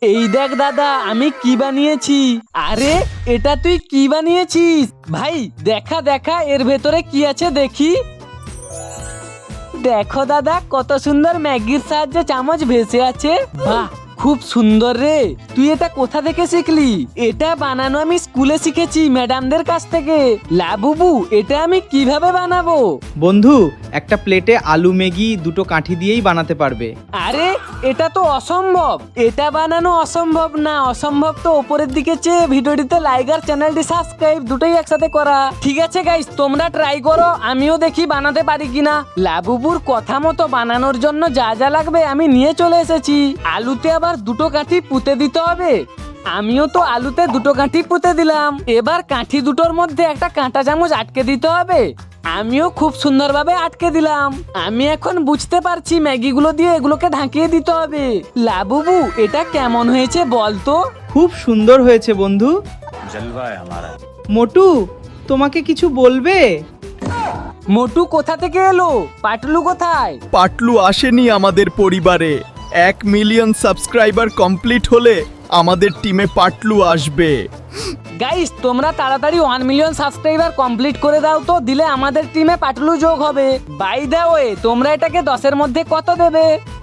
এই দেখ দাদা, আমি কি বানিয়েছি। আরে এটা তুই কি বানিয়েছিস ভাই? দেখা দেখা এর ভেতরে কি আছে দেখি। দেখো দাদা, কত সুন্দর ম্যাগির সাহায্যে চামচ ভেসে আছে। বাহ, খুব সুন্দর রে। তুই এটা কোথা থেকে শিখলি? এটা বানানো আমি স্কুলে শিখেছি ম্যাডামদের কাছ থেকে। লাবুবু, এটা আমি কিভাবে বানাবো? বন্ধু, একটা প্লেটে আলু ম্যাগি দুটো কাঠি দিয়েই বানাতে পারবে। আরে এটা তো অসম্ভব। এটা বানানো অসম্ভব না। অসম্ভব তো উপরের দিকে চেয়ে ভিডিওটিতে লাইক আর চ্যানেলটি সাবস্ক্রাইব দুটোই একসাথে করা। ঠিক আছে গাইস, তোমরা ট্রাই করো, আমিও দেখি বানাতে পারি কিনা। লাবুবুর কথা মতো বানানোর জন্য যা যা লাগবে আমি নিয়ে চলে এসেছি। আলুতে আবার দুটো কাঠি পুঁতে দিতে হবে। আমিও তো আলুতে দুটো কাঠি পুঁতে দিলাম। এবার কাঠি দুটোর মধ্যে একটা কাঁটা চামচ আটকে দিতে হবে। আমিও খুব সুন্দরভাবে আটকে দিলাম। আমি এখন বুঝতে পারছি ম্যাগিগুলো দিয়ে এগুলোকে ঢাকিয়ে দিতে হবে। লাবুবু, এটা কেমন হয়েছে বলতো? খুব সুন্দর হয়েছে বন্ধু। जलवा है हमारा। মোটু, তোমাকে কিছু বলবে? মোটু কোথা থেকে এলো? পাটলু কোথায়? পাটলু আসেনি আমাদের পরিবারে। 1 মিলিয়ন সাবস্ক্রাইবার কমপ্লিট হলে আমাদের টিমে পাটলু আসবে। গাইস, তোমরা তাড়াতাড়ি 1 মিলিয়ন সাবস্ক্রাইবার কমপ্লিট করে দাও তো, দিলে আমাদের টিমে পাটলু যোগ হবে। বাই দ্য ওয়ে, তোমরা এটাকে 10-এর মধ্যে কত দেবে?